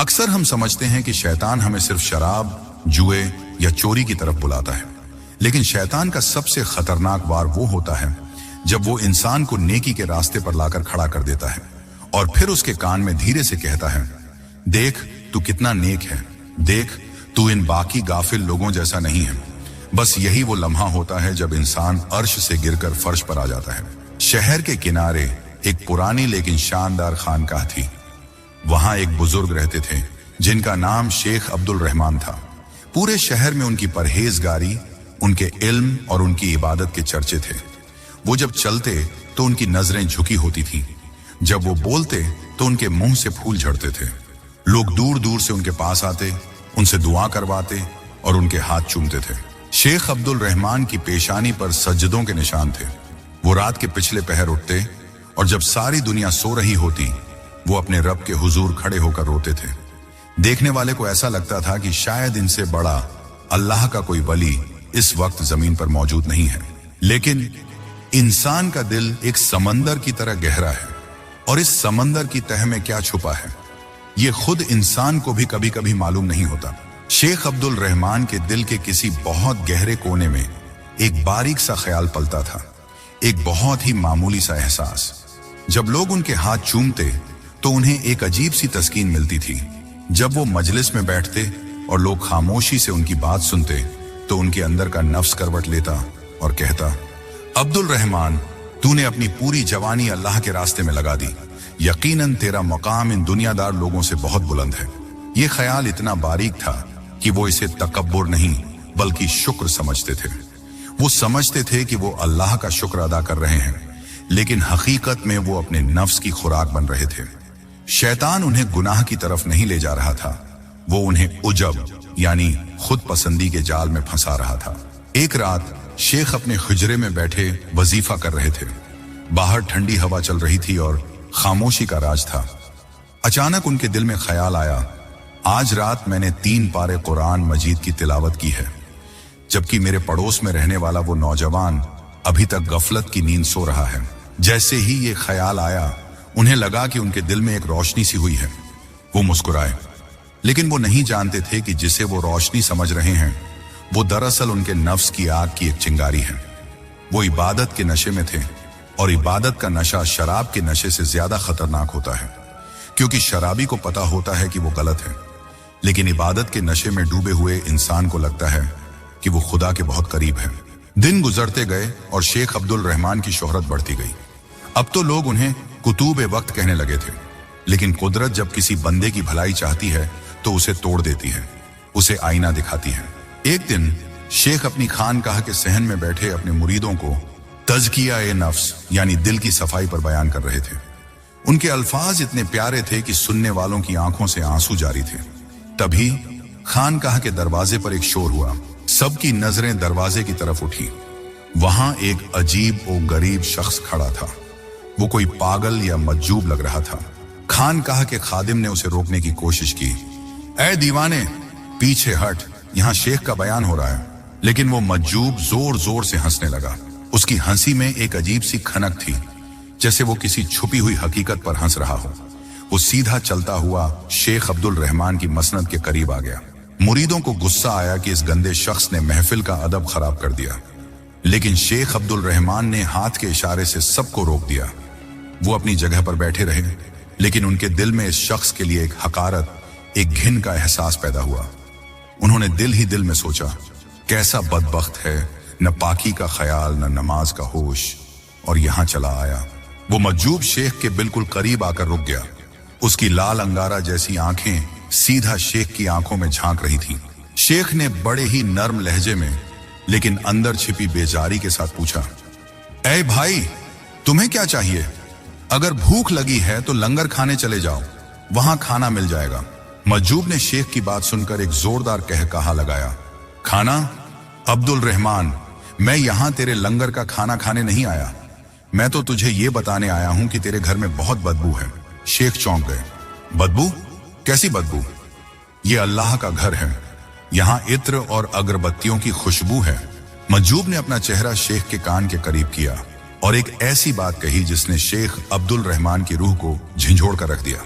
अक्सर हम समझते हैं कि शैतान हमें सिर्फ शराब, जुए या चोरी की तरफ बुलाता है, लेकिन शैतान का सबसे खतरनाक वार वो होता है जब वो इंसान को नेकी के रास्ते पर लाकर खड़ा कर देता है और फिर उसके कान में धीरे से कहता है, देख तू कितना नेक है, देख तू इन बाकी गाफिल लोगों जैसा नहीं है। बस यही वो लम्हा होता है जब इंसान अर्श से गिरकर फर्श पर आ जाता है। शहर के किनारे एक पुरानी लेकिन शानदार खानकाह थी। वहां एक बुजुर्ग रहते थे जिनका नाम शेख अब्दुल रहमान था। पूरे शहर में उनकी परहेजगारी, उनके इल्म और उनकी इबादत के चर्चे थे। वो जब चलते तो उनकी नजरें झुकी होती थीं। जब वो बोलते तो उनके मुंह से फूल झड़ते थे। लोग दूर दूर से उनके पास आते, उनसे दुआ करवाते और उनके हाथ चूमते थे। शेख अब्दुल रहमान की पेशानी पर सज्जदों के निशान थे। वो रात के पिछले पहर उठते और जब सारी दुनिया सो रही होती, वो अपने रब के हुजूर खड़े होकर रोते थे। देखने वाले को ऐसा लगता था कि शायद इनसे बड़ा अल्लाह का कोई वली इस वक्त जमीन पर मौजूद नहीं है। लेकिन इंसान का दिल एक समंदर की तरह गहरा है और इस समंदर की तह में क्या छुपा है, ये खुद इंसान को भी कभी कभी मालूम नहीं होता। शेख अब्दुल रहमान के दिल के किसी बहुत गहरे कोने में एक बारीक सा ख्याल पलता था, एक बहुत ही मामूली सा एहसास। जब लोग उनके हाथ चूमते तो उन्हें एक अजीब सी तस्कीन मिलती थी। जब वो मजलिस में बैठते और लोग खामोशी से उनकी बात सुनते तो उनके अंदर का नफ्स करवट लेता और कहता, अब्दुल रहमान, तूने अपनी पूरी जवानी अल्लाह के रास्ते में लगा दी। यकीनन तेरा मकाम इन दुनियादार लोगों से बहुत बुलंद है। ये ख्याल इतना बारीक था कि वो इसे तकब्बुर नहीं बल्कि शुक्र समझते थे। वो समझते थे कि वो अल्लाह का शुक्र अदा कर रहे हैं, लेकिन हकीकत में वो अपने नफ्स की खुराक बन रहे थे। शैतान उन्हें गुनाह की तरफ नहीं ले जा रहा था, वो उन्हें उजब यानी खुद पसंदी के जाल में फंसा रहा था। एक रात शेख अपने हुजरे में बैठे वजीफा कर रहे थे। बाहर ठंडी हवा चल रही थी और खामोशी का राज था। अचानक उनके दिल में ख्याल आया, आज रात मैंने 3 पारे कुरान मजीद की तिलावत की है, जबकि मेरे पड़ोस में रहने वाला वो नौजवान अभी तक गफलत की नींद सो रहा है। जैसे ही ये ख्याल आया, उन्हें लगा कि उनके दिल में एक रोशनी सी हुई है। वो मुस्कुराए, लेकिन वो नहीं जानते थे कि जिसे वो रोशनी समझ रहे हैं वो दरअसल उनके नफ्स की आग की एक चिंगारी है। वो इबादत के नशे में थे और इबादत का नशा शराब के नशे से ज्यादा खतरनाक होता है, क्योंकि शराबी को पता होता है कि वो गलत है, लेकिन इबादत के नशे में डूबे हुए इंसान को लगता है कि वो खुदा के बहुत करीब है। दिन गुजरते गए और शेख अब्दुल रहमान की शोहरत बढ़ती गई। अब तो लोग उन्हें कुतूब वक्त कहने लगे थे, लेकिन कुदरत जब किसी बंदे की भलाई चाहती है तो उसे तोड़ देती है, उसे आईना दिखाती है। एक दिन शेख अपनी खानकाह के सहन में बैठे अपने मुरीदों को तज़किया-ए-नफ्स यानी दिल की सफाई पर बयान कर रहे थे। उनके अल्फाज इतने प्यारे थे कि सुनने वालों की आंखों से आंसू जारी थे। तभी खानकाह के दरवाजे पर एक शोर हुआ। सबकी नजरें दरवाजे की तरफ उठी। वहां एक अजीब और गरीब शख्स खड़ा था। वो कोई पागल या मज्जूब लग रहा था। खानकाह के खादिम ने उसे रोकने की कोशिश की। ऐ दीवाने, पीछे हट, यहाँ शेख का बयान हो रहा है। लेकिन वो मज्जूब जोर जोर से हंसने लगा। उसकी हंसी में एक अजीब सी खनक थी, जैसे वो किसी छुपी हुई हकीकत पर हंस रहा हो। वो सीधा चलता हुआ शेख अब्दुल रहमान की मसनद के करीब आ गया। मुरीदों को गुस्सा आया कि इस गंदे शख्स ने महफिल का अदब खराब कर दिया, लेकिन शेख अब्दुल रहमान ने हाथ के इशारे से सबको रोक दिया। वो अपनी जगह पर बैठे रहे, लेकिन उनके दिल में इस शख्स के लिए एक हकारत, एक घिन का एहसास पैदा हुआ। उन्होंने दिल ही दिल में सोचा, कैसा बदबख्त है, न पाकी का ख्याल न नमाज का होश, और यहां चला आया। वो मज्जूब शेख के बिल्कुल करीब आकर रुक गया। उसकी लाल अंगारा जैसी आंखें सीधा शेख की आंखों में झांक रही थीं। शेख ने बड़े ही नर्म लहजे में लेकिन अंदर छिपी बेजारी के साथ पूछा, ऐ भाई, तुम्हें क्या चाहिए? अगर भूख लगी है तो लंगर खाने चले जाओ, वहां खाना मिल जाएगा। मज्जूब ने शेख की बात सुनकर एक जोरदार कहकहा लगाया, खाना? अब्दुल रहमान, मैं यहां तेरे लंगर का खाना खाने नहीं आया। मैं तो तुझे ये बताने आया हूं कि तेरे घर में बहुत बदबू है। शेख चौंक गए। बदबू? कैसी बदबू? ये अल्लाह का घर है, यहां इत्र और अगरबत्तियों की खुशबू है। मज्जूब ने अपना चेहरा शेख के कान के करीब किया और एक ऐसी बात कही जिसने शेख अब्दुल रहमान की रूह को झंझोड़ कर रख दिया।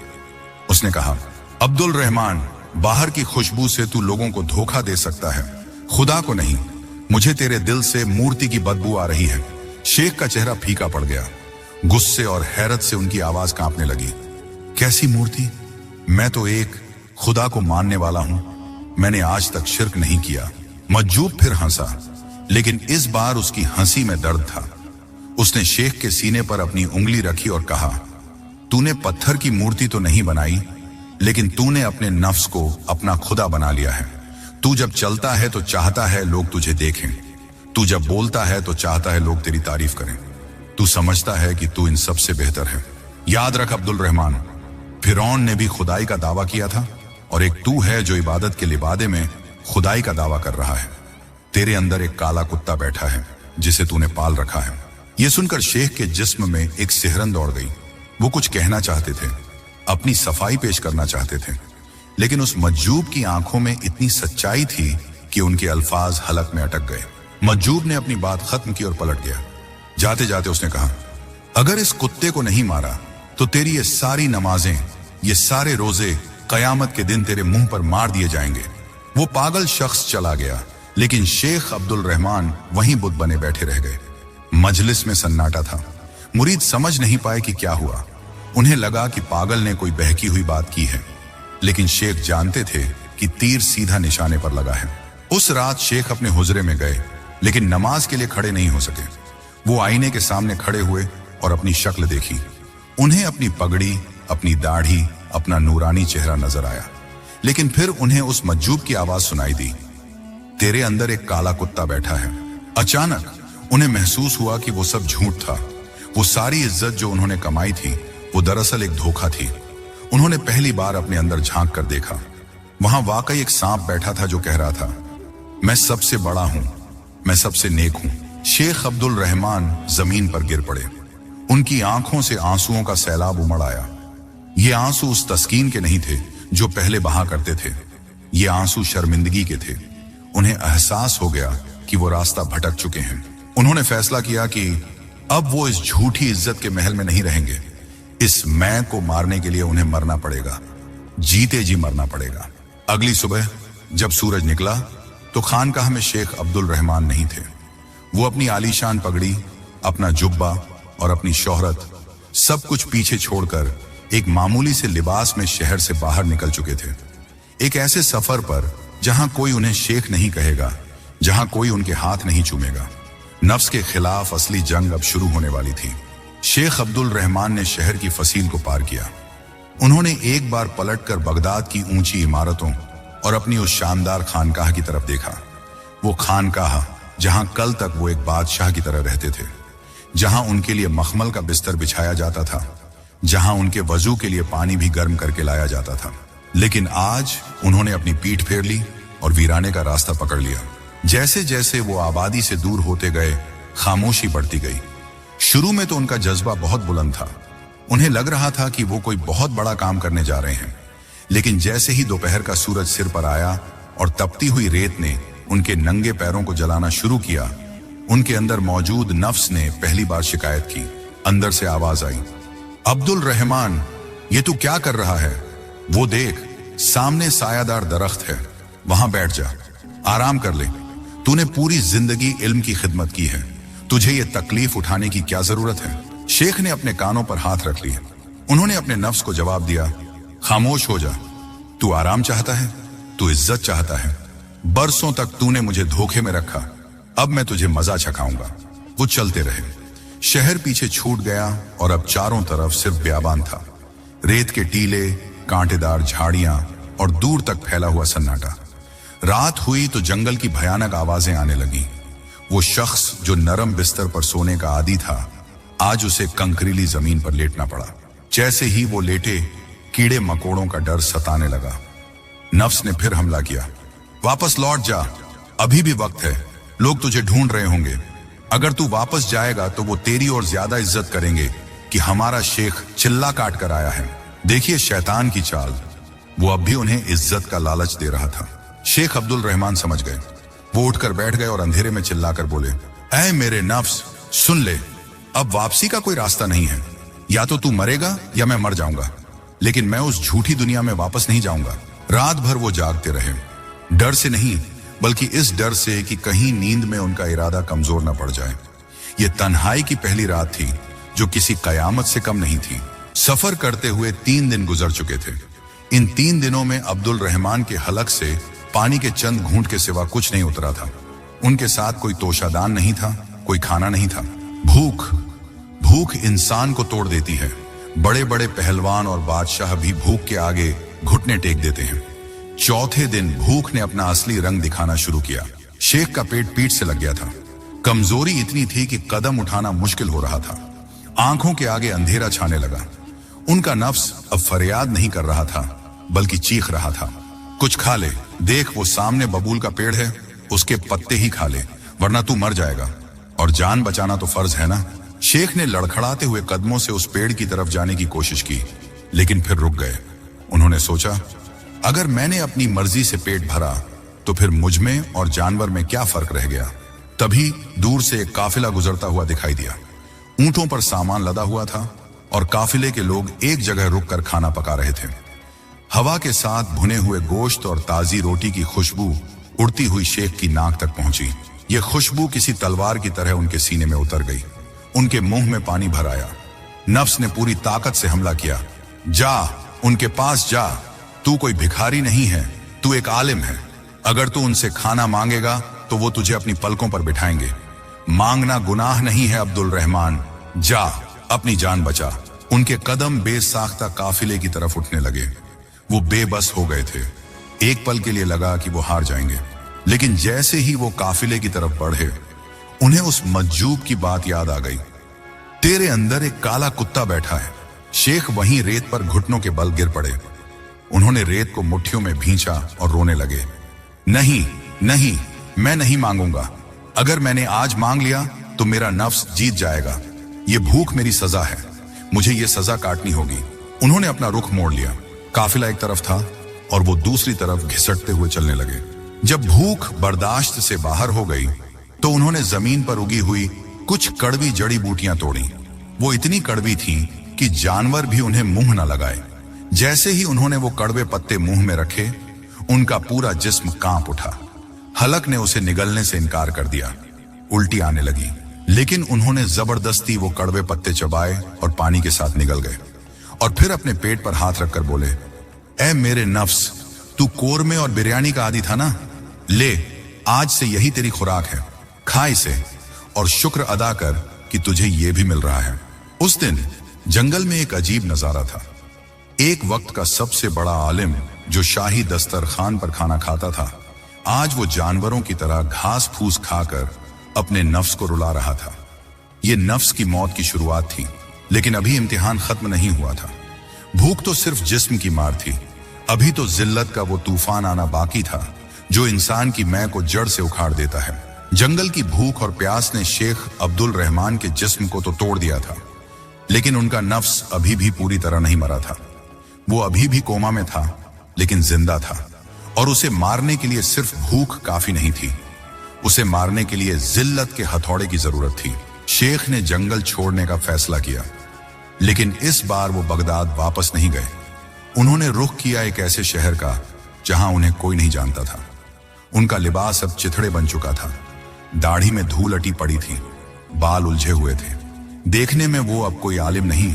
उसने कहा, अब्दुल रहमान, बाहर की खुशबू से तू लोगों को धोखा दे सकता है, खुदा को नहीं। मुझे तेरे दिल से मूर्ति की बदबू आ रही है। शेख का चेहरा फीका पड़ गया। गुस्से और हैरत से उनकी आवाज कांपने लगी। कैसी मूर्ति? मैं तो एक खुदा को मानने वाला हूं। मैंने आज तक शिर्क नहीं किया। मज्जूब फिर हंसा, लेकिन इस बार उसकी हंसी में दर्द था। उसने शेख के सीने पर अपनी उंगली रखी और कहा, तूने पत्थर की मूर्ति तो नहीं बनाई, लेकिन तूने अपने नफ्स को अपना खुदा बना लिया है। तू जब चलता है तो चाहता है लोग तुझे देखें। तू जब बोलता है तो चाहता है लोग तेरी तारीफ करें। तू समझता है कि तू इन सबसे बेहतर है। याद रख अब्दुल रहमान, फिरौन ने भी खुदाई का दावा किया था, और एक तू है जो इबादत के लिबादे में खुदाई का दावा कर रहा है। तेरे अंदर एक काला कुत्ता बैठा है जिसे तूने पाल रखा है। यह सुनकर शेख के जिस्म में एक सिहरन दौड़ गई। वो कुछ कहना चाहते थे, अपनी सफाई पेश करना चाहते थे, लेकिन उस मज्जूब की आंखों में इतनी सच्चाई थी कि उनके अल्फाज हलक में अटक गए। मज्जूब ने अपनी बात खत्म की और पलट गया। जाते जाते उसने कहा, अगर इस कुत्ते को नहीं मारा तो तेरी ये सारी नमाजें, ये सारे रोजे कयामत के दिन तेरे मुंह पर मार दिए जाएंगे। वो पागल शख्स चला गया, लेकिन शेख अब्दुल रहमान वहीं बुत बने बैठे रह गए। मजलिस में सन्नाटा था। मुरीद समझ नहीं पाए कि क्या हुआ। उन्हें लगा कि पागल ने कोई बहकी हुई बात की है, लेकिन शेख जानते थे कि तीर सीधा निशाने पर लगा है। उस रात शेख अपने हुजरे में गए, लेकिन नमाज के लिए खड़े नहीं हो सके। वो आईने के सामने खड़े हुए और अपनी शक्ल देखी। उन्हें अपनी पगड़ी, अपनी दाढ़ी, अपना नूरानी चेहरा नजर आया, लेकिन फिर उन्हें उस मज्जूब की आवाज सुनाई दी, तेरे अंदर एक काला कुत्ता बैठा है। अचानक उन्हें महसूस हुआ कि वो सब झूठ था। वो सारी इज्जत जो उन्होंने कमाई थी, वो दरअसल एक धोखा थी। उन्होंने पहली बार अपने अंदर झांक कर देखा। वहां वाकई एक सांप बैठा था जो कह रहा था, मैं सबसे बड़ा हूं, मैं सबसे नेक हूं। शेख अब्दुल रहमान जमीन पर गिर पड़े। उनकी आंखों से आंसुओं का सैलाब उमड़ आया। ये आंसू उस तस्कीन के नहीं थे जो पहले बहा करते थे। ये आंसू शर्मिंदगी के थे। उन्हें एहसास हो गया कि वो रास्ता भटक चुके हैं। उन्होंने फैसला किया कि अब वो इस झूठी इज्जत के महल में नहीं रहेंगे। इस मैं को मारने के लिए उन्हें मरना पड़ेगा, जीते जी मरना पड़ेगा। अगली सुबह जब सूरज निकला तो खानकाह में शेख अब्दुल रहमान नहीं थे। वो अपनी आलीशान पगड़ी, अपना जुब्बा और अपनी शोहरत सब कुछ पीछे छोड़कर एक मामूली से लिबास में शहर से बाहर निकल चुके थे। एक ऐसे सफर पर जहां कोई उन्हें शेख नहीं कहेगा, जहां कोई उनके हाथ नहीं चूमेगा। नफ्स के खिलाफ असली जंग अब शुरू होने वाली थी। शेख अब्दुल रहमान ने शहर की फसील को पार किया। उन्होंने एक बार पलटकर बगदाद की ऊंची इमारतों और अपनी उस शानदार खानकाह की तरफ देखा। वो खानकाह जहां कल तक वो एक बादशाह की तरह रहते थे, जहां उनके लिए मखमल का बिस्तर बिछाया जाता था, जहां उनके वजू के लिए पानी भी गर्म करके लाया जाता था। लेकिन आज उन्होंने अपनी पीठ फेर ली और वीराने का रास्ता पकड़ लिया। जैसे जैसे वो आबादी से दूर होते गए, खामोशी बढ़ती गई। शुरू में तो उनका जज्बा बहुत बुलंद था। उन्हें लग रहा था कि वो कोई बहुत बड़ा काम करने जा रहे हैं। लेकिन जैसे ही दोपहर का सूरज सिर पर आया और तपती हुई रेत ने उनके नंगे पैरों को जलाना शुरू किया, उनके अंदर मौजूद नफ्स ने पहली बार शिकायत की। अंदर से आवाज आई, अब्दुल रहमान, ये तू क्या कर रहा है? वो देख, सामने सायादार दरख्त है, वहां बैठ जा, आराम कर ले। तूने पूरी जिंदगी इल्म की खिदमत की है, तुझे ये तकलीफ उठाने की क्या जरूरत है? शेख ने अपने कानों पर हाथ रख लिए। उन्होंने अपने नफ्स को जवाब दिया, खामोश हो जा। तू आराम चाहता है, तू इज्जत चाहता है। बरसों तक तूने मुझे धोखे में रखा, अब मैं तुझे मजा चखाऊंगा। वो चलते रहे। शहर पीछे छूट गया और अब चारों तरफ सिर्फ बियाबान था। रेत के टीले, कांटेदार झाड़ियां और दूर तक फैला हुआ सन्नाटा। रात हुई तो जंगल की भयानक आवाजें आने लगी। वो शख्स जो नरम बिस्तर पर सोने का आदी था, आज उसे कंकरीली जमीन पर लेटना पड़ा। जैसे ही वो लेटे, कीड़े मकोड़ों का डर सताने लगा। नफ्स ने फिर हमला किया, वापस लौट जा, अभी भी वक्त है, लोग तुझे ढूंढ रहे होंगे। अगर तू वापस जाएगा तो वो तेरी और ज्यादा इज्जत करेंगे कि हमारा शेख चिल्ला काट कर आया है। देखिए शैतान की चाल, वो अब भी उन्हें इज्जत का लालच दे रहा था। शेख अब्दुल रहमान समझ गए। वो उठकर बैठ गए और अंधेरे में चिल्लाकर बोले, ऐ मेरे नफ्स, सुन ले, अब वापसी का कोई रास्ता नहीं है। या तो तू मरेगा या मैं मर जाऊंगा। लेकिन मैं उस झूठी दुनिया में वापस नहीं जाऊंगा। रात भर वो जागते रहे, डर से नहीं बल्कि इस डर से कि कहीं नींद में उनका इरादा कमजोर न पड़ जाए। ये तन्हाई की पहली रात थी जो किसी कयामत से कम नहीं थी। सफर करते हुए 3 दिन गुजर चुके थे। इन 3 दिनों में अब्दुल रहमान के हलक से पानी के चंद घूंट के सिवा कुछ नहीं उतरा था। उनके साथ कोई तोशादान नहीं था, कोई खाना नहीं था। भूख इंसान को तोड़ देती है। बड़े बड़े पहलवान और बादशाह भी भूख के आगे घुटने टेक देते हैं। चौथे दिन भूख ने अपना असली रंग दिखाना शुरू किया। शेख का पेट पीठ से लग गया था। कमजोरी इतनी थी कि कदम उठाना मुश्किल हो रहा था। आंखों के आगे अंधेरा छाने लगा। उनका नफ्स अब फरियाद नहीं कर रहा था बल्कि चीख रहा था, कुछ खा ले, देख वो सामने बबूल का पेड़ है, उसके पत्ते ही खा ले वरना तू मर जाएगा, और जान बचाना तो फर्ज है ना। शेख ने लड़खड़ाते हुए कदमों से उस पेड़ की तरफ जाने की कोशिश की, लेकिन फिर रुक गए। उन्होंने सोचा, अगर मैंने अपनी मर्जी से पेट भरा तो फिर मुझ में और जानवर में क्या फर्क रह गया। तभी दूर से एक काफिला गुजरता हुआ दिखाई दिया। ऊंटों पर सामान लदा हुआ था और काफिले के लोग एक जगह रुककर खाना पका रहे थे। हवा के साथ भुने हुए गोश्त और ताजी रोटी की खुशबू उड़ती हुई शेख की नाक तक पहुंची। यह खुशबू किसी तलवार की तरह उनके सीने में उतर गई। उनके मुंह में पानी भर आया। नफ्स ने पूरी ताकत से हमला किया। जा, उनके पास जा, तू कोई भिखारी नहीं है, तू एक आलिम है। अगर तू उनसे खाना मांगेगा तो वो तुझे अपनी पलकों पर बिठाएंगे। मांगना गुनाह नहीं है अब्दुल रहमान, जा, अपनी जान बचा। उनके कदम बेसाख्ता काफिले की तरफ उठने लगे। वो बेबस हो गए थे। एक पल के लिए लगा कि वो हार जाएंगे, लेकिन जैसे ही वो काफिले की तरफ बढ़े उन्हें उस मज्जूब की बात याद आ गई। तेरे अंदर एक काला कुत्ता बैठा है। शेख वहीं रेत पर घुटनों के बल गिर पड़े। उन्होंने रेत को मुट्ठियों में भींचा और रोने लगे। नहीं नहीं, मैं नहीं मांगूंगा। अगर मैंने आज मांग लिया तो मेरा नफ्स जीत जाएगा। ये भूख मेरी सजा है, मुझे ये सजा काटनी होगी। उन्होंने अपना रुख मोड़ लिया। काफिला एक तरफ था और वो दूसरी तरफ घिसटते हुए चलने लगे। जब भूख बर्दाश्त से बाहर हो गई तो उन्होंने जमीन पर उगी हुई कुछ कड़वी जड़ी बूटियां तोड़ी। वो इतनी कड़वी थीं कि जानवर भी उन्हें मुंह न लगाए। जैसे ही उन्होंने वो कड़वे पत्ते मुंह में रखे, उनका पूरा जिस्म कांप उठा। हलक ने उसे निगलने से इनकार कर दिया। उल्टी आने लगी, लेकिन उन्होंने जबरदस्ती वो कड़वे पत्ते चबाए और पानी के साथ निगल गए और फिर अपने पेट पर हाथ रखकर बोले, ऐ मेरे नफ्स, तू कोरमे और बिरयानी का आदी था ना, ले, आज से यही तेरी खुराक है, खा इसे और शुक्र अदा कर कि तुझे ये भी मिल रहा है। उस दिन जंगल में एक अजीब नजारा था। एक वक्त का सबसे बड़ा आलिम जो शाही दस्तरखान पर खाना खाता था, आज वो जानवरों की तरह घास फूस खाकर अपने नफ्स को रुला रहा था। ये नफ्स की मौत की शुरुआत थी, लेकिन अभी इम्तिहान खत्म नहीं हुआ था। भूख तो सिर्फ जिस्म की मार थी, अभी तो जिल्लत का वो तूफान आना बाकी था जो इंसान की मैं को जड़ से उखाड़ देता है। जंगल की भूख और प्यास ने शेख अब्दुल रहमान के जिस्म को तो तोड़ दिया था, लेकिन उनका नफ्स अभी भी पूरी तरह नहीं मरा था। वो अभी भी कोमा में था, लेकिन जिंदा था, और उसे मारने के लिए सिर्फ भूख काफी नहीं थी, उसे मारने के लिए जिल्लत के हथौड़े की जरूरत थी। शेख ने जंगल छोड़ने का फैसला किया, लेकिन इस बार वो बगदाद वापस नहीं गए। उन्होंने रुख किया एक ऐसे शहर का जहां उन्हें कोई नहीं जानता था। उनका लिबास अब चिथड़े बन चुका था, दाढ़ी में धूल अटी पड़ी थी, बाल उलझे हुए थे। देखने में वो अब कोई आलिम नहीं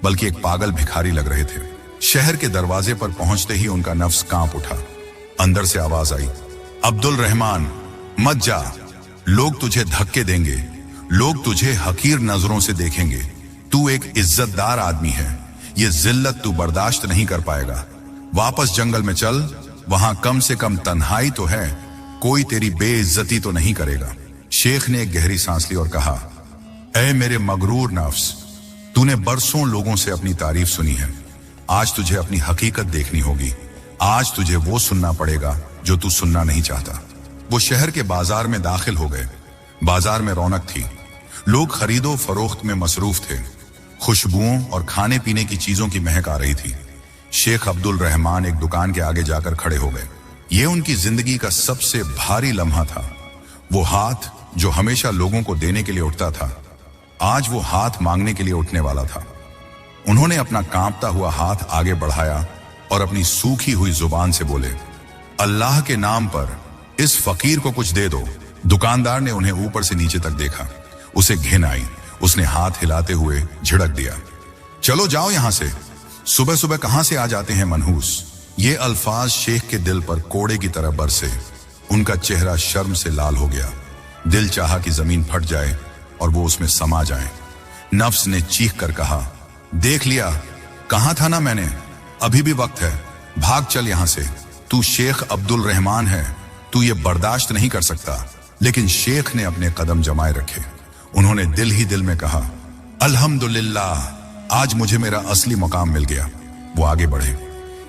बल्कि एक पागल भिखारी लग रहे थे। शहर के दरवाजे पर पहुंचते ही उनका नफ्स कांप उठा। अंदर से आवाज आई, अब्दुल रहमान, मत जा, लोग तुझे धक्के देंगे, लोग तुझे हकीर नजरों से देखेंगे। तू एक इज्जतदार आदमी है, ये जिल्लत तू बर्दाश्त नहीं कर पाएगा। वापस जंगल में चल, वहां कम से कम तन्हाई तो है, कोई तेरी बेइज्जती तो नहीं करेगा। शेख ने एक गहरी सांस ली और कहा, ऐ मेरे मगरूर नफ्स, तूने बरसों लोगों से अपनी तारीफ सुनी है, आज तुझे अपनी हकीकत देखनी होगी। आज तुझे वो सुनना पड़ेगा जो तू सुनना नहीं चाहता। वो शहर के बाजार में दाखिल हो गए। बाजार में रौनक थी, लोग खरीदो फरोख्त में मसरूफ थे। खुशबुओं और खाने पीने की चीजों की महक आ रही थी। शेख अब्दुल रहमान एक दुकान के आगे जाकर खड़े हो गए। ये उनकी जिंदगी का सबसे भारी लम्हा था। वो हाथ जो हमेशा लोगों को देने के लिए उठता था, आज वो हाथ मांगने के लिए उठने वाला था। उन्होंने अपना कांपता हुआ हाथ आगे बढ़ाया और अपनी सूखी हुई जुबान से बोले, अल्लाह के नाम पर इस फकीर को कुछ दे दो। दुकानदार ने उन्हें ऊपर से नीचे तक देखा। उसे घिन आई। उसने हाथ हिलाते हुए झिड़क दिया, चलो जाओ यहां से, सुबह सुबह कहां से आ जाते हैं मनहूस। ये अल्फाज शेख के दिल पर कोड़े की तरह बरसे। उनका चेहरा शर्म से लाल हो गया। दिल चाहा कि जमीन फट जाए और वो उसमें समा जाए। नफ्स ने चीख कर कहा, देख लिया, कहा था ना मैंने, अभी भी वक्त है, भाग चल यहां से। तू शेख अब्दुल रहमान है, तू ये बर्दाश्त नहीं कर सकता। लेकिन शेख ने अपने कदम जमाए रखे। उन्होंने दिल ही दिल में कहा, अल्हम्दुलिल्लाह, आज मुझे मेरा असली मुकाम मिल गया। वो आगे बढ़े।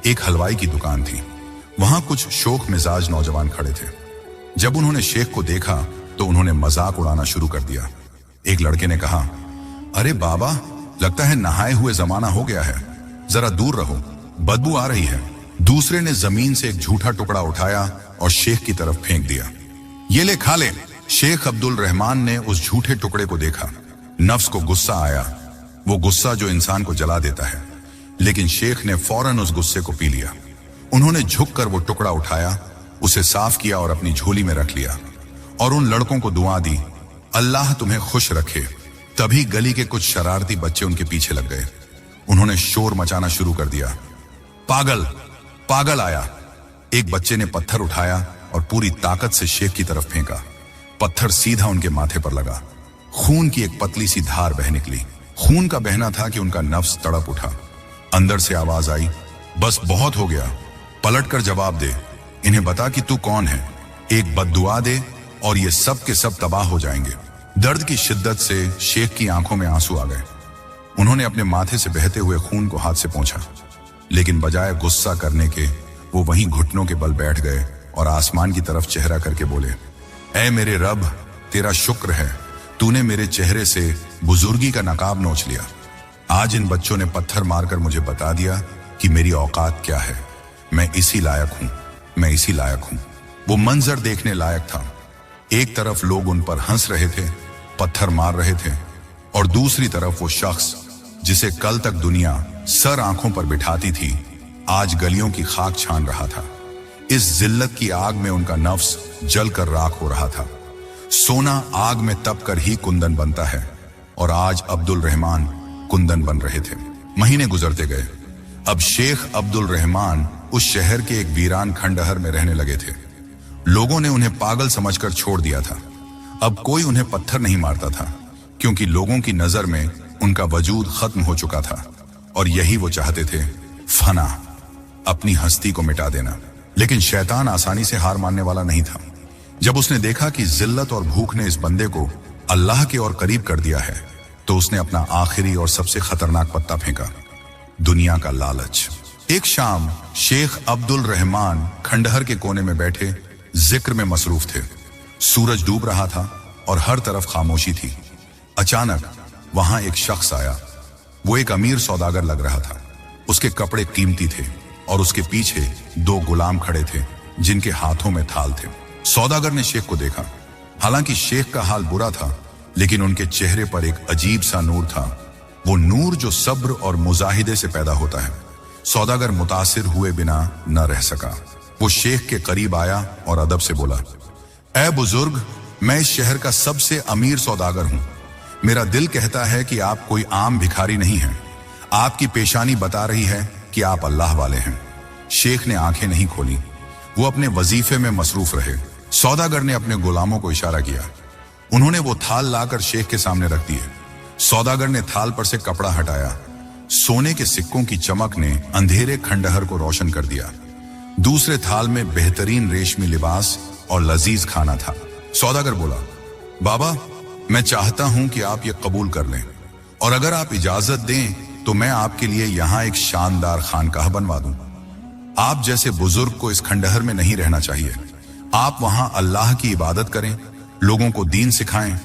एक हलवाई की दुकान थी। वहां कुछ शौक मिजाज नौजवान खड़े थे। जब उन्होंने शेख को देखा तो उन्होंने मजाक उड़ाना शुरू कर दिया। एक लड़के ने कहा, अरे बाबा, लगता है नहाए हुए जमाना हो गया है, जरा दूर रहो, बदबू आ रही है। दूसरे ने जमीन से एक झूठा टुकड़ा उठाया और शेख की तरफ फेंक दिया। ये ले, खा ले। शेख अब्दुल रहमान ने उस झूठे टुकड़े को देखा। नफ्स को गुस्सा आया, वो गुस्सा जो इंसान को जला देता है। लेकिन शेख ने फौरन उस गुस्से को पी लिया। उन्होंने झुककर वो टुकड़ा उठाया, उसे साफ किया और अपनी झोली में रख लिया और उन लड़कों को दुआ दी, अल्लाह तुम्हें खुश रखे। तभी गली के कुछ शरारती बच्चे उनके पीछे लग गए। उन्होंने शोर मचाना शुरू कर दिया, पागल, पागल आया। एक बच्चे ने पत्थर उठाया और पूरी ताकत से शेख की तरफ फेंका। पत्थर सीधा उनके माथे पर लगा। खून की एक पतली सी धार बह निकली। खून का बहना था कि उनका नफ्स तड़प उठा। अंदर से आवाज आई, बस बहुत हो गया, पलट कर जवाब दे, इन्हें बता कि तू कौन है। एक बद्दुआ दे और ये सब के सब तबाह हो जाएंगे। दर्द की शिद्दत से शेख की आंखों में आंसू आ गए। उन्होंने अपने माथे से बहते हुए खून को हाथ से पोंछा, लेकिन बजाय गुस्सा करने के वो वहीं घुटनों के बल बैठ गए और आसमान की तरफ चेहरा करके बोले, ऐ मेरे रब, तेरा शुक्र है, तूने मेरे चेहरे से बुजुर्गी का नकाब नोच लिया। आज इन बच्चों ने पत्थर मारकर मुझे बता दिया कि मेरी औकात क्या है। मैं इसी लायक हूं, मैं इसी लायक हूं। वो मंजर देखने लायक था। एक तरफ लोग उन पर हंस रहे थे, पत्थर मार रहे थे, और दूसरी तरफ वो शख्स जिसे कल तक दुनिया सर आंखों पर बिठाती थी, आज गलियों की खाक छान रहा था। इस जिल्लत की आग में उनका नफ्स जलकर राख हो रहा था। सोना आग में तप कर ही कुंदन बनता है, और आज अब्दुल रहमान कुंदन बन रहे थे। महीने गुजरते गए। अब शेख अब्दुल रहमान उस शहर के एक वीरान खंडहर में रहने लगे थे। लोगों ने उन्हें पागल समझकर छोड़ दिया था। अब कोई उन्हें पत्थर नहीं मारता था, क्योंकि लोगों की नजर में उनका वजूद खत्म हो चुका था, और यही वो चाहते थे, फना, अपनी हस्ती को मिटा देना। लेकिन शैतान आसानी से हार मानने वाला नहीं था। जब उसने देखा कि जिल्लत और भूख ने इस बंदे को अल्लाह के और करीब कर दिया है, तो उसने अपना आखिरी और सबसे खतरनाक पत्ता फेंका, दुनिया का लालच। एक शाम शेख अब्दुल रहमान खंडहर के कोने में बैठे जिक्र में मसरूफ थे। सूरज डूब रहा था और हर तरफ खामोशी थी। अचानक वहां एक शख्स आया। वो एक अमीर सौदागर लग रहा था। उसके कपड़े कीमती थे और उसके पीछे दो गुलाम खड़े थे जिनके हाथों में थाल थे। सौदागर ने शेख को देखा। हालांकि शेख का हाल बुरा था, लेकिन उनके चेहरे पर एक अजीब सा नूर था, वो नूर जो सब्र और मुजाहिदे से पैदा होता है। सौदागर मुतासिर हुए बिना न रह सका। वो शेख के करीब आया और अदब से बोला, ऐ बुजुर्ग, मैं इस शहर का सबसे अमीर सौदागर हूं। मेरा दिल कहता है कि आप कोई आम भिखारी नहीं हैं। आपकी पेशानी बता रही है कि आप अल्लाह वाले हैं। शेख ने आंखें नहीं खोली। वो अपने वजीफे में मसरूफ रहे। सौदागर ने अपने गुलामों को इशारा किया। उन्होंने वो थाल लाकर शेख के सामने रख दिए। सौदागर ने थाल पर से कपड़ा हटाया। सोने के सिक्कों की चमक ने अंधेरे खंडहर को रोशन कर दिया। दूसरे थाल में बेहतरीन रेशमी लिबास और लजीज खाना था। सौदागर बोला, बाबा, मैं चाहता हूं कि आप ये कबूल कर लें, और अगर आप इजाजत दें तो मैं आपके लिए यहां एक शानदार खानकाह बनवा दूं। आप जैसे बुजुर्ग को इस खंडहर में नहीं रहना चाहिए। आप वहां अल्लाह की इबादत करें, लोगों को दीन सिखाएं।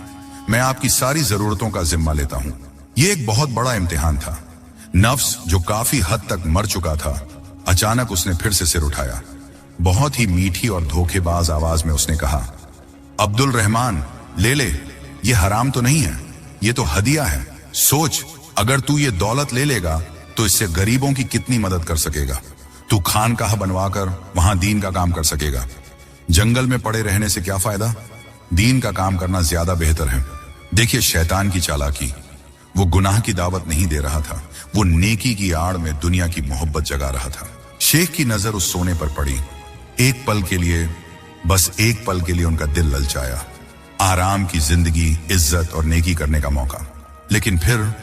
मैं आपकी सारी जरूरतों का जिम्मा लेता हूं। यह एक बहुत बड़ा इम्तिहान था। नफ्स जो काफी हद तक मर चुका था, अचानक उसने फिर से सिर उठाया। बहुत ही मीठी और धोखेबाज आवाज में उसने कहा, अब्दुल रहमान, ले ले, ये हराम तो नहीं है, ये तो हदिया है। सोच, अगर तू ये दौलत ले लेगा तो इससे गरीबों की कितनी मदद कर सकेगा। तू खानकाह बनवाकर वहां दीन का काम कर सकेगा। जंगल में पड़े रहने से क्या फायदा, दीन का काम करना ज्यादा बेहतर है। देखिए शैतान की चालाकी, वो गुनाह की दावत नहीं दे रहा था, वो नेकी की आड़ में दुनिया की मोहब्बत जगा रहा था। शेख की नजर उस सोने पर पड़ी। एक पल के लिए, बस एक पल के लिए उनका दिल ललचाया। आराम की जिंदगी, इज्जत और नेकी करने का मौका। लेकिन फिर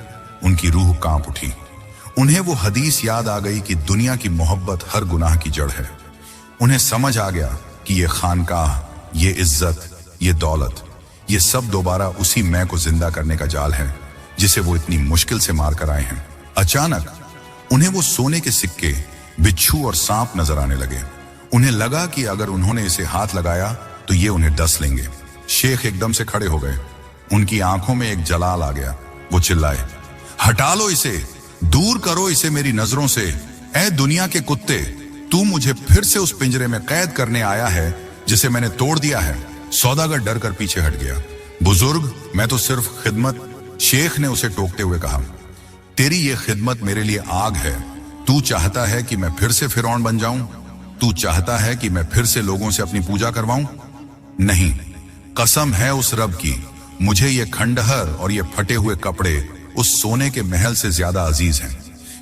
उनकी रूह कांप उठी। उन्हें वो हदीस याद आ गई कि दुनिया की मोहब्बत हर गुनाह की जड़ है। उन्हें समझ आ गया कि ये खानकाह, ये इज्जत, ये दौलत, ये सब दोबारा उसी मैं को जिंदा करने का जाल है जिसे वो इतनी मुश्किल से मार कर आए हैं। अचानक उन्हें वो सोने के सिक्के, बिच्छू और सांप नजर आने लगे। उन्हें लगा कि अगर उन्होंने इसे हाथ लगाया तो ये उन्हें डस लेंगे। शेख एकदम से खड़े हो गए। उनकी आंखों में एक जलाल आ गया। वो चिल्लाए, हटा लो इसे, दूर करो इसे मेरी नजरों से। ऐ दुनिया के कुत्ते, तू मुझे फिर से उस पिंजरे में कैद करने आया है जिसे मैंने तोड़ दिया है। सौदागर डर कर पीछे हट गया। बुजुर्ग, मैं तो सिर्फ खिदमत, शेख ने उसे टोकते हुए कहा। तेरी ये खिदमत मेरे लिए आग है। तू चाहता है कि मैं फिर से फिरौन बन जाऊं? तू चाहता है कि मैं फिर से लोगों से अपनी पूजा करवाऊं? नहीं, कसम है उस रब की, मुझे ये खंडहर और ये फटे हुए कपड़े उस सोने के महल से ज्यादा अजीज हैं,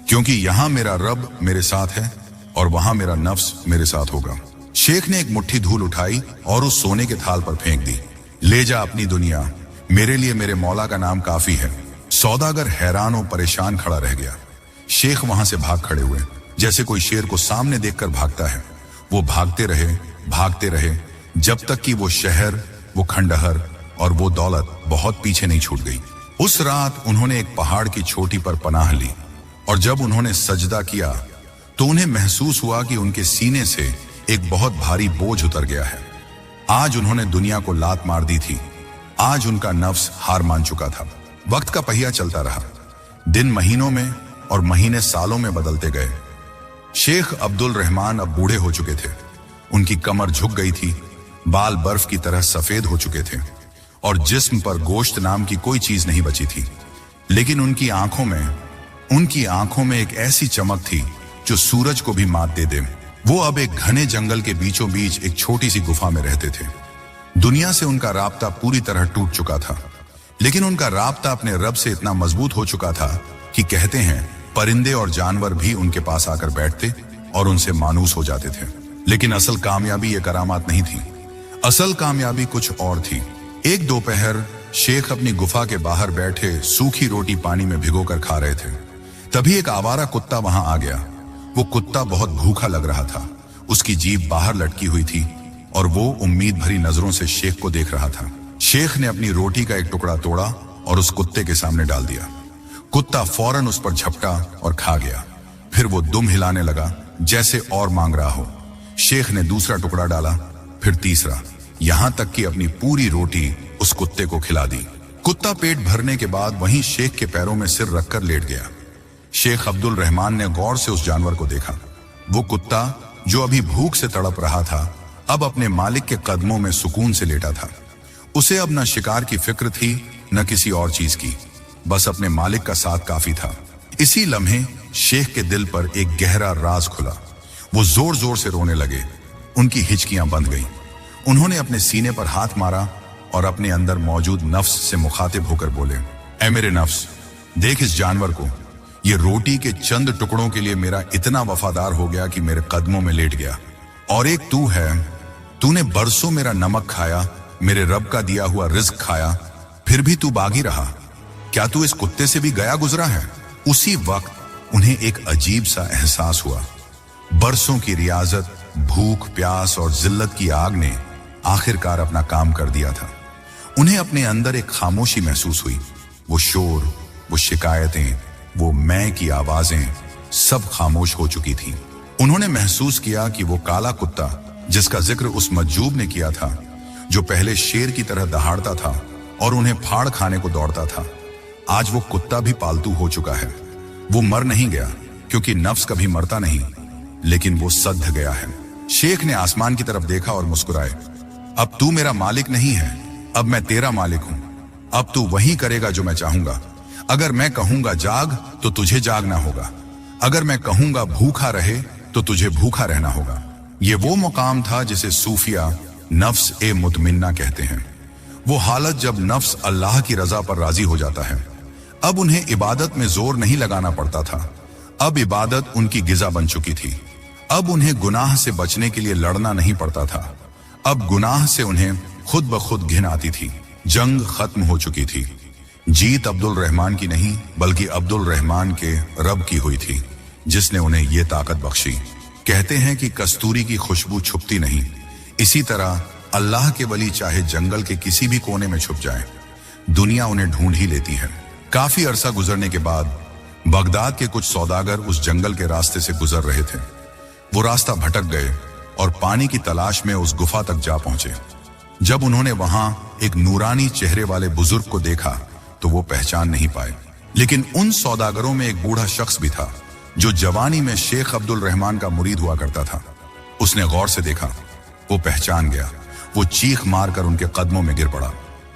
क्योंकि यहां मेरा रब मेरे साथ है और वहां मेरा नफ्स मेरे साथ होगा। शेख ने एक मुट्ठी धूल उठाई और उस सोने के थाल पर फेंक दी। ले जा अपनी दुनिया, मेरे लिए मेरे मौला का नाम काफी है। सौदागर हैरान और परेशान खड़ा रह गया। शेख वहां से भाग खड़े हुए, जैसे कोई शेर को सामने देखकर भागता है। वो भागते रहे जब तक कि वो शहर, वो खंडहर और वो दौलत बहुत पीछे नहीं छूट गई। उस रात उन्होंने एक पहाड़ की चोटी पर पनाह ली और जब उन्होंने सजदा किया तो उन्हें महसूस हुआ कि उनके सीने से एक बहुत भारी बोझ उतर गया है। आज उन्होंने दुनिया को लात मार दी थी। आज उनका नफ्स हार मान चुका था। वक्त का पहिया चलता रहा। दिन महीनों में और महीने सालों में बदलते गए। शेख अब्दुल रहमान अब बूढ़े हो चुके थे। उनकी कमर झुक गई थी, बाल बर्फ की तरह सफेद हो चुके थे और जिस्म पर गोश्त नाम की कोई चीज नहीं बची थी। लेकिन उनकी आंखों में एक ऐसी चमक थी जो सूरज को भी मात दे दे। वो अब एक घने जंगल के बीचों बीच एक छोटी सी गुफा में रहते थे। दुनिया से उनका राब्ता पूरी तरह टूट चुका था, लेकिन उनका राब्ता अपने रब से इतना मजबूत हो चुका था कि कहते हैं परिंदे और जानवर भी उनके पास आकर बैठते और उनसे मानूस हो जाते थे। लेकिन असल कामयाबी ये करामात नहीं थी। असल कामयाबी कुछ और थी। एक दोपहर शेख अपनी गुफा के बाहर बैठे सूखी रोटी पानी में भिगोकर खा रहे थे। तभी एक आवारा कुत्ता वहां आ गया। वो कुत्ता बहुत भूखा लग रहा था। उसकी जीभ बाहर लटकी हुई थी और वो उम्मीद भरी नजरों से शेख को देख रहा था। शेख ने अपनी रोटी का एक टुकड़ा तोड़ा और उस कुत्ते के सामने डाल दिया। कुत्ता फौरन उस पर झपटा और खा गया। फिर वो दुम हिलाने लगा जैसे और मांग रहा हो। शेख ने दूसरा टुकड़ा डाला, फिर तीसरा, यहां तक कि अपनी पूरी रोटी उस कुत्ते को खिला दी। कुत्ता पेट भरने के बाद वहीं शेख के पैरों में सिर रखकर लेट गया। शेख अब्दुल रहमान ने गौर से उस जानवर को देखा। वो कुत्ता जो अभी भूख से तड़प रहा था, अब अपने मालिक के कदमों में सुकून से लेटा था। उसे अब न शिकार की फिक्र थी न किसी और चीज की, बस अपने मालिक का साथ काफी था। इसी लम्हे शेख के दिल पर एक गहरा राज खुला। वो जोर जोर से रोने लगे। उनकी हिचकियां बंध गईं। उन्होंने अपने सीने पर हाथ मारा और अपने अंदर मौजूद नफ्स से मुखातिब होकर बोले, ऐ मेरे नफ्स, देख इस जानवर को। ये रोटी के चंद टुकड़ों के लिए मेरा इतना वफादार हो गया कि मेरे कदमों में लेट गया। और एक तू है, तूने बरसों मेरा नमक खाया, मेरे रब का दिया हुआ रिज्क खाया, फिर भी तू बागी रहा। क्या तू इस कुत्ते से भी गया गुजरा है? उसी वक्त उन्हें एक अजीब सा एहसास हुआ। बरसों की रियाजत, भूख, प्यास और जिल्लत की आग ने आखिरकार अपना काम कर दिया था। उन्हें अपने अंदर एक खामोशी महसूस हुई। वो शोर, वो शिकायतें, वो मैं की आवाजें सब खामोश हो चुकी थीं। उन्होंने महसूस किया कि वो काला कुत्ता जिसका जिक्र उस मज्जूब ने किया था, जो पहले शेर की तरह दहाड़ता था और उन्हें फाड़ खाने को दौड़ता था, आज वो कुत्ता भी पालतू हो चुका है। वो मर नहीं गया, क्योंकि नफ्स कभी मरता नहीं, लेकिन वो सध गया है। शेख ने आसमान की तरफ देखा और मुस्कुराए। अब तू मेरा मालिक नहीं है, अब मैं तेरा मालिक हूं। अब तू वही करेगा जो मैं चाहूंगा। अगर मैं कहूंगा जाग तो तुझे जागना होगा, अगर मैं कहूंगा भूखा रहे तो तुझे भूखा रहना होगा। ये वो मुकाम था जिसे सूफिया नफ्स ए मुतमिन्ना कहते हैं। वो हालत जब नफ्स अल्लाह की रजा पर राजी हो जाता है। अब उन्हें इबादत में जोर नहीं लगाना पड़ता था, अब इबादत उनकी गिजा बन चुकी थी। अब उन्हें गुनाह से बचने के लिए लड़ना नहीं पड़ता था, अब गुनाह से उन्हें खुद ब खुद घिन आती थी। जंग खत्म हो चुकी थी। जीत अब्दुल रहमान की नहीं बल्कि अब्दुल रहमान के रब की हुई थी, जिसने उन्हें ये ताकत बख्शी। कहते हैं कि कस्तूरी की खुशबू छुपती नहीं, इसी तरह अल्लाह के वली चाहे जंगल के किसी भी कोने में छुप जाए, दुनिया उन्हें ढूंढ ही लेती है। काफी अरसा गुजरने के बाद बगदाद के कुछ सौदागर उस जंगल के रास्ते से गुजर रहे थे। वो रास्ता भटक गए और पानी की तलाश में उस गुफा तक जा पहुंचे। जब उन्होंने वहां एक नूरानी चेहरे वाले बुजुर्ग को देखा तो वो पहचान नहीं पाए, लेकिन उन सौदागरों में एक बूढ़ा शख्स भी था जो जवानी में शेख अब्दुल रहमान का मुरीद हुआ करता था। उसने गौर से देखा, वो पहचान गया। वो चीख मारकर उनके कदमों में गिर पड़ा।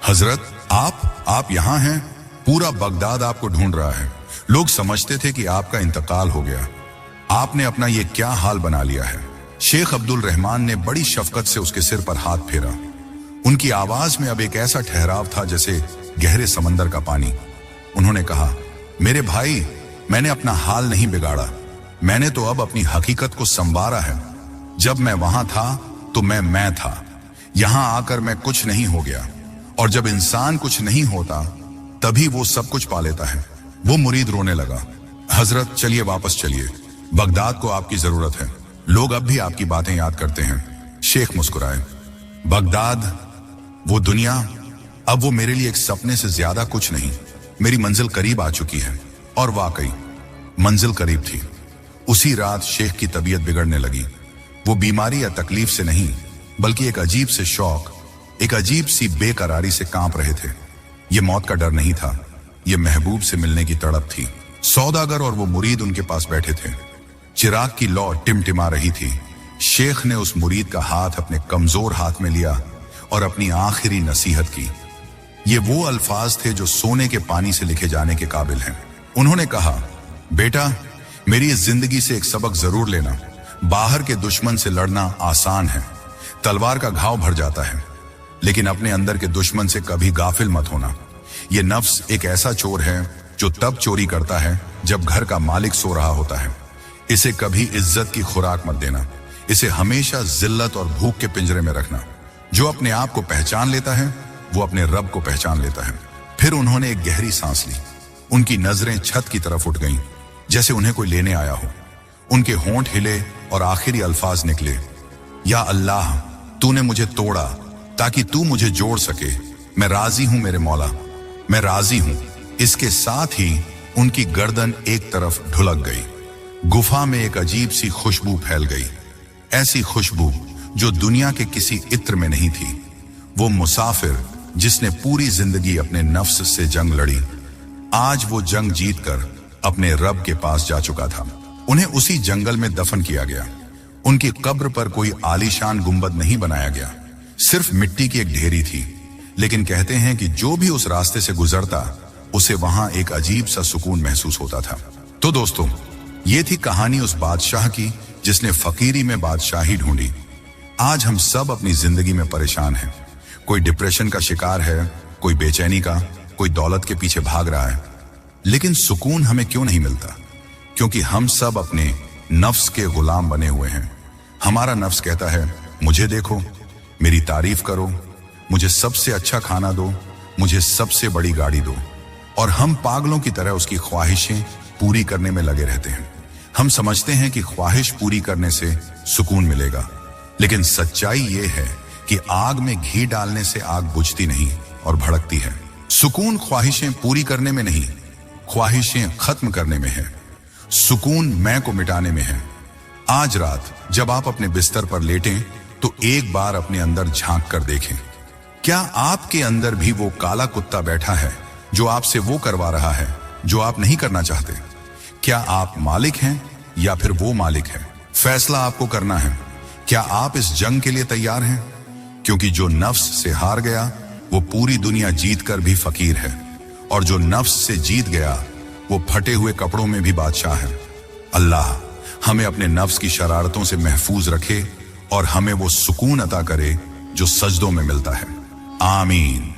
हजरत, आप यहाँ हैं? पूरा बगदाद आपको ढूंढ रहा है। लोग समझते थे कि आपका इंतकाल हो गया, आपने अपना ये क्या हाल बना लिया है। शेख अब्दुल रहमान ने बड़ी शफकत से उसके सिर पर हाथ फेरा। उनकी आवाज में अब एक ऐसा ठहराव था जैसे गहरे समंदर का पानी। उन्होंने कहा, मेरे भाई, मैंने अपना हाल नहीं बिगाड़ा, मैंने तो अब अपनी हकीकत को संवारा है। जब मैं वहां था तो मैं था, यहां आकर मैं कुछ नहीं हो गया, और जब इंसान कुछ नहीं होता तभी वो सब कुछ पा लेता है। वो मुरीद रोने लगा। हजरत, चलिए वापस चलिए, बगदाद को आपकी जरूरत है, लोग अब भी आपकी बातें याद करते हैं। शेख मुस्कुराए। बगदाद, वो दुनिया, अब वो मेरे लिए एक सपने से ज्यादा कुछ नहीं। मेरी मंजिल करीब आ चुकी है। और वाकई मंजिल करीब थी। उसी रात शेख की तबीयत बिगड़ने लगी। वो बीमारी या तकलीफ से नहीं बल्कि एक अजीब से शौक, एक अजीब सी बेकरारी से कांप रहे थे। ये मौत का डर नहीं था, ये महबूब से मिलने की तड़प थी। सौदागर और वो मुरीद उनके पास बैठे थे। चिराग की लौ टिमटिमा रही थी। शेख ने उस मुरीद का हाथ अपने कमजोर हाथ में लिया और अपनी आखिरी नसीहत की। ये वो अल्फाज थे जो सोने के पानी से लिखे जाने के काबिल हैं। उन्होंने कहा, बेटा, मेरी इस जिंदगी से एक सबक जरूर लेना। बाहर के दुश्मन से लड़ना आसान है, तलवार का घाव भर जाता है, लेकिन अपने अंदर के दुश्मन से कभी गाफिल मत होना। ये नफ्स एक ऐसा चोर है जो तब चोरी करता है जब घर का मालिक सो रहा होता है। इसे कभी इज्जत की खुराक मत देना, इसे हमेशा जिल्लत और भूख के पिंजरे में रखना। जो अपने आप को पहचान लेता है वो अपने रब को पहचान लेता है। फिर उन्होंने एक गहरी सांस ली। उनकी नजरें छत की तरफ उठ गईं, जैसे उन्हें कोई लेने आया हो। उनके होंठ हिले और आखिरी अल्फाज निकले, या अल्लाह, तूने मुझे तोड़ा ताकि तू मुझे जोड़ सके। मैं राजी हूं मेरे मौला, मैं राजी हूं। इसके साथ ही उनकी गर्दन एक तरफ ढुलक गई। गुफा में एक अजीब सी खुशबू फैल गई, ऐसी खुशबू जो दुनिया के किसी इत्र में नहीं थी। वो मुसाफिर जिसने पूरी जिंदगी अपने नफ्स से जंग लड़ी, आज वो जंग जीतकर अपने रब के पास जा चुका था। उन्हें उसी जंगल में दफन किया गया। उनकी कब्र पर कोई आलीशान गुंबद नहीं बनाया गया, सिर्फ मिट्टी की एक ढेरी थी। लेकिन कहते हैं कि जो भी उस रास्ते से गुजरता उसे वहां एक अजीब सा सुकून महसूस होता था। तो दोस्तों, ये थी कहानी उस बादशाह की जिसने फकीरी में बादशाही ढूंढी। आज हम सब अपनी जिंदगी में परेशान हैं। कोई डिप्रेशन का शिकार है, कोई बेचैनी का, कोई दौलत के पीछे भाग रहा है। लेकिन सुकून हमें क्यों नहीं मिलता? क्योंकि हम सब अपने नफ्स के गुलाम बने हुए हैं। हमारा नफ्स कहता है, मुझे देखो, मेरी तारीफ करो, मुझे सबसे अच्छा खाना दो, मुझे सबसे बड़ी गाड़ी दो। और हम पागलों की तरह उसकी ख्वाहिशें पूरी करने में लगे रहते हैं। हम समझते हैं कि ख्वाहिश पूरी करने से सुकून मिलेगा, लेकिन सच्चाई ये है कि आग में घी डालने से आग बुझती नहीं और भड़कती है। सुकून ख्वाहिशें पूरी करने में नहीं, ख्वाहिशें खत्म करने में है। सुकून मैं को मिटाने में है। आज रात जब आप अपने बिस्तर पर लेटें तो एक बार अपने अंदर झांक कर देखें, क्या आपके अंदर भी वो काला कुत्ता बैठा है जो आपसे वो करवा रहा है जो आप नहीं करना चाहते? क्या आप मालिक हैं या फिर वो मालिक है? फैसला आपको करना है। क्या आप इस जंग के लिए तैयार हैं? क्योंकि जो नफ्स से हार गया वो पूरी दुनिया जीत कर भी फकीर है, और जो नफ्स से जीत गया वो फटे हुए कपड़ों में भी बादशाह है। अल्लाह हमें अपने नफ्स की शरारतों से महफूज रखे और हमें वो सुकून अता करे जो सजदों में मिलता है। आमीन।